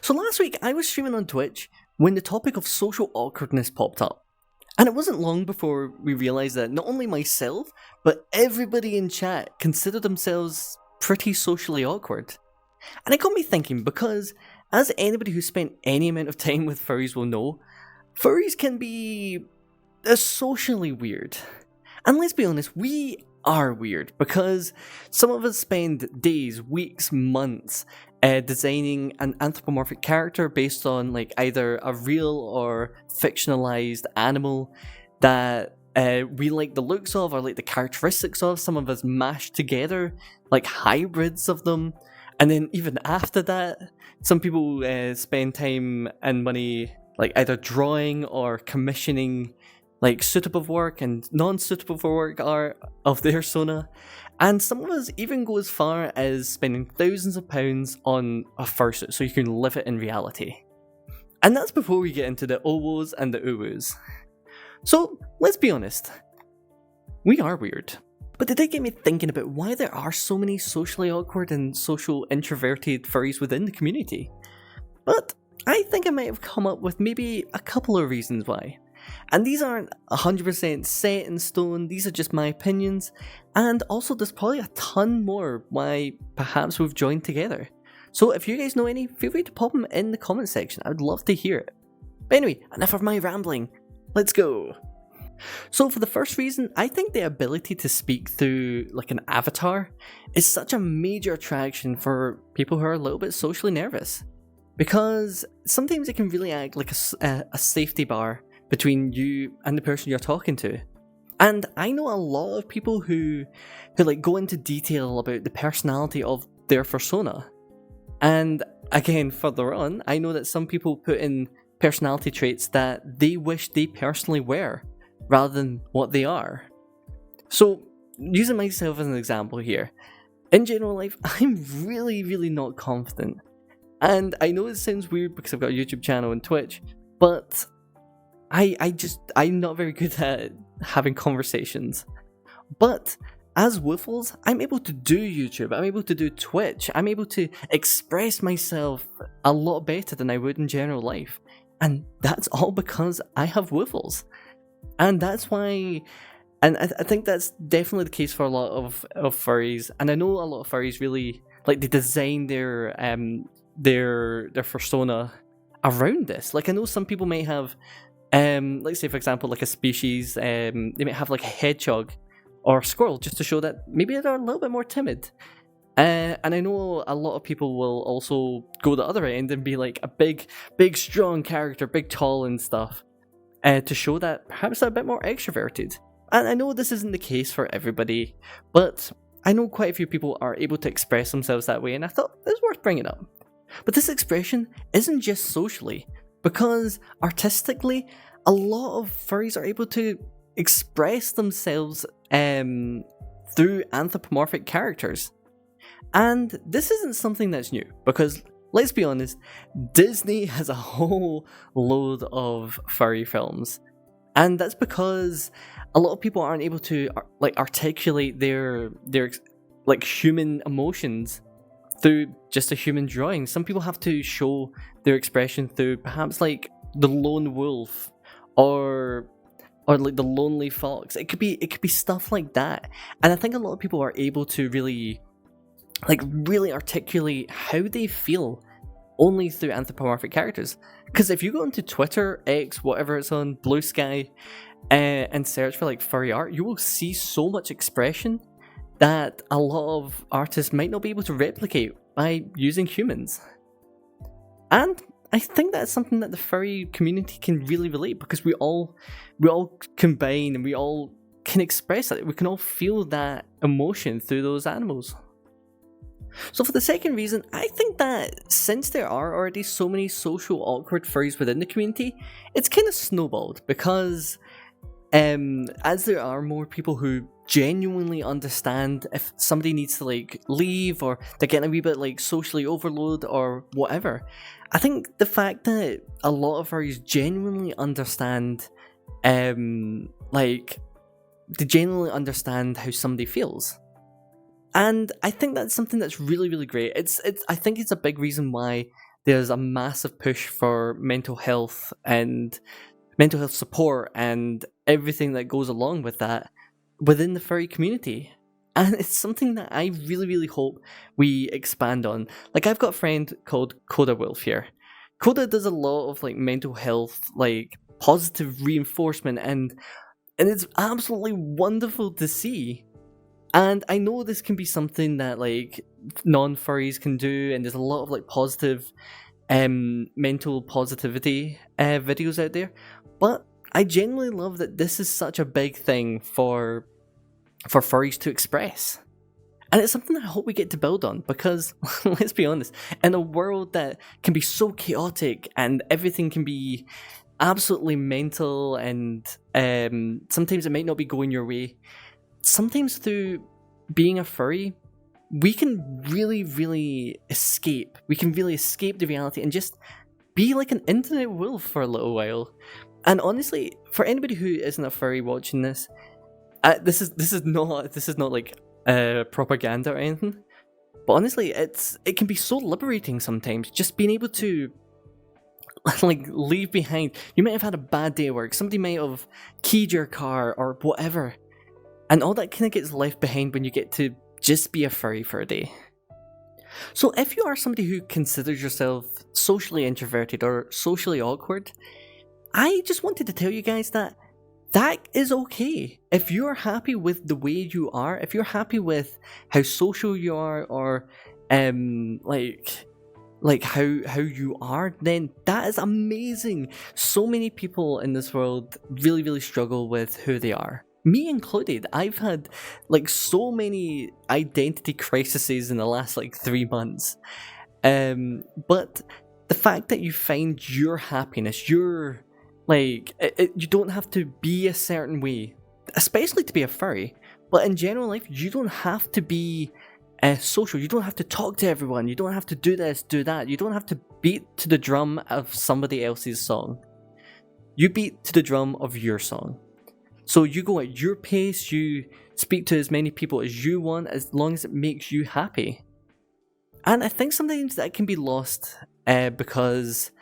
So last week I was streaming on Twitch when the topic of social awkwardness popped up. And it wasn't long before we realised that not only myself, but everybody in chat considered themselves pretty socially awkward. And it got me thinking because, as anybody who spent any amount of time with furries will know, furries can be socially weird. And let's be honest, we are weird because some of us spend days, weeks, months designing an anthropomorphic character based on like either a real or fictionalized animal that we like the looks of or like the characteristics of. Some of us mash together like hybrids of them, and then even after that, some people spend time and money like either drawing or commissioning like suitable work and non-suitable for work art of their persona. And some of us even go as far as spending thousands of pounds on a fursuit so you can live it in reality. And that's before we get into the owos and the uwos. So, let's be honest. We are weird. But it did get me thinking about why there are so many socially awkward and social introverted furries within the community. But I think I might have come up with maybe a couple of reasons why. And these aren't 100% set in stone, these are just my opinions, and also there's probably a ton more why perhaps we've joined together. So if you guys know any, feel free to pop them in the comment section, I would love to hear it. But anyway, enough of my rambling, let's go! So for the first reason, I think the ability to speak through like an avatar is such a major attraction for people who are a little bit socially nervous. Because sometimes it can really act like a safety bar between you and the person you're talking to. And I know a lot of people who like go into detail about the personality of their persona. And again, further on, I know that some people put in personality traits that they wish they personally were, rather than what they are. So, using myself as an example here, in general life, I'm really not confident. And I know it sounds weird because I've got a YouTube channel and Twitch, but I'm not very good at having conversations. But as Woofles, I'm able to do YouTube, I'm able to do Twitch, I'm able to express myself a lot better than I would in general life. And that's all because I have Woofles. And that's why, and I think that's definitely the case for a lot of furries. And I know a lot of furries really, like, they design their persona around this. Like, I know some people might have let's say for example like a species, they might have like a hedgehog or a squirrel just to show that maybe they're a little bit more timid. And I know a lot of people will also go the other end and be like a big strong character, big tall and stuff, to show that perhaps they're a bit more extroverted. And I know this isn't the case for everybody, but I know quite a few people are able to express themselves that way, and I thought it was worth bringing up. But this expression isn't just socially, because artistically, a lot of furries are able to express themselves through anthropomorphic characters. And this isn't something that's new, because let's be honest, Disney has a whole load of furry films. And that's because a lot of people aren't able to like articulate their like human emotions through just a human drawing. Some people have to show their expression through perhaps like the lone wolf or like the lonely fox. It could be stuff like that. And I think a lot of people are able to really articulate how they feel only through anthropomorphic characters. Because if you go into Twitter, X, whatever it's on, Blue Sky, and search for like furry art, you will see so much expression that a lot of artists might not be able to replicate by using humans. And I think that's something that the furry community can really relate, because we all combine and we all can express it. We can all feel that emotion through those animals. So for the second reason, I think that since there are already so many social awkward furries within the community, it's kind of snowballed, because as there are more people who genuinely understand if somebody needs to like leave or they're getting a wee bit like socially overload or whatever, I think the fact that a lot of furries genuinely understand like they genuinely understand how somebody feels. And I think that's something that's really, really great. I think it's a big reason why there's a massive push for mental health and mental health support and everything that goes along with that within the furry community. And it's something that I really, really hope we expand on. Like, I've got a friend called Coda Wolf here. Coda does a lot of like mental health, like positive reinforcement, and it's absolutely wonderful to see. And I know this can be something that like non-furries can do, and there's a lot of like positive mental positivity videos out there. But I genuinely love that this is such a big thing for furries to express. And it's something that I hope we get to build on, because let's be honest, in a world that can be so chaotic and everything can be absolutely mental, and sometimes it might not be going your way, sometimes through being a furry, we can really, really escape. We can really escape the reality and just be like an internet wolf for a little while. And honestly, for anybody who isn't a furry watching this, this is not like propaganda or anything. But honestly, it can be so liberating sometimes, just being able to like leave behind. You might have had a bad day at work. Somebody might have keyed your car or whatever, and all that kind of gets left behind when you get to just be a furry for a day. So if you are somebody who considers yourself socially introverted or socially awkward, I just wanted to tell you guys that is okay. If you're happy with the way you are, if you're happy with how social you are, or like how you are, then that is amazing. So many people in this world really, really struggle with who they are. Me included. I've had like so many identity crises in the last like 3 months. But the fact that you find your happiness, your like, you don't have to be a certain way, especially to be a furry, but in general life, you don't have to be social. You don't have to talk to everyone. You don't have to do this, do that. You don't have to beat to the drum of somebody else's song. You beat to the drum of your song. So you go at your pace, you speak to as many people as you want, as long as it makes you happy. And I think sometimes that can be lost because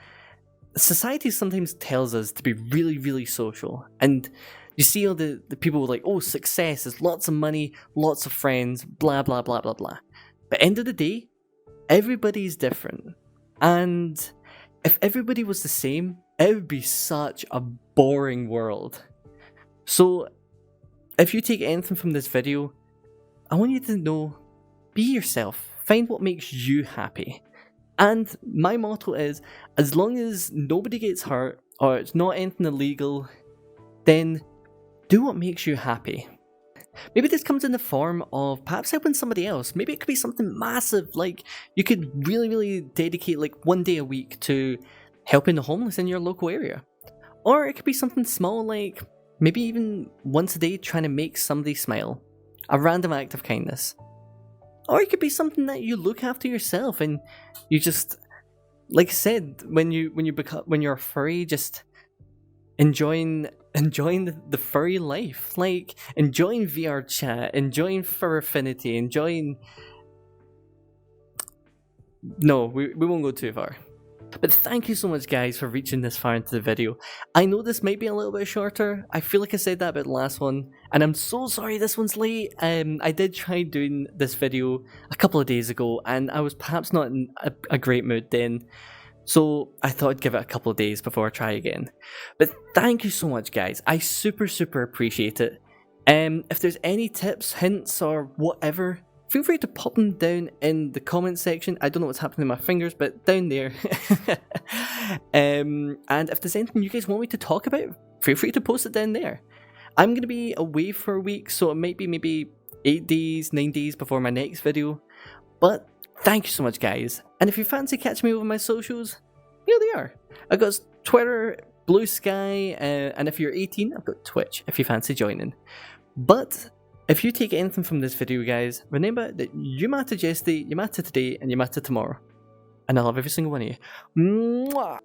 society sometimes tells us to be really, really social. And you see all the people like, oh, success is lots of money, lots of friends, blah, blah, blah, blah, blah. But end of the day, everybody's different. And if everybody was the same, it would be such a boring world. So if you take anything from this video, I want you to know, be yourself. Find what makes you happy. And my motto is, as long as nobody gets hurt, or it's not anything illegal, then do what makes you happy. Maybe this comes in the form of perhaps helping somebody else. Maybe it could be something massive, like you could really, really dedicate like 1 day a week to helping the homeless in your local area. Or it could be something small, like maybe even once a day trying to make somebody smile. A random act of kindness. Or it could be something that you look after yourself, and you just, like I said, when you're a furry, just enjoying the furry life, like enjoying VR chat, enjoying fur affinity, enjoying. No, we won't go too far. But thank you so much, guys, for reaching this far into the video. I know this might be a little bit shorter. I feel like I said that about the last one, and I'm so sorry this one's late. I did try doing this video a couple of days ago, and I was perhaps not in a great mood then, so I thought I'd give it a couple of days before I try again. But thank you so much, guys. I super appreciate it. If there's any tips, hints, or whatever, feel free to pop them down in the comment section. I don't know what's happening to my fingers, but down there. And if there's anything you guys want me to talk about, feel free to post it down there. I'm going to be away for a week, so it might be maybe 8 days, 9 days before my next video. But thank you so much, guys. And if you fancy catching me over my socials, here they are. I've got Twitter, Blue Sky, and if you're 18, I've got Twitch if you fancy joining. But if you take anything from this video, guys, remember that you matter yesterday, you matter today, and you matter tomorrow. And I love every single one of you. Mwah!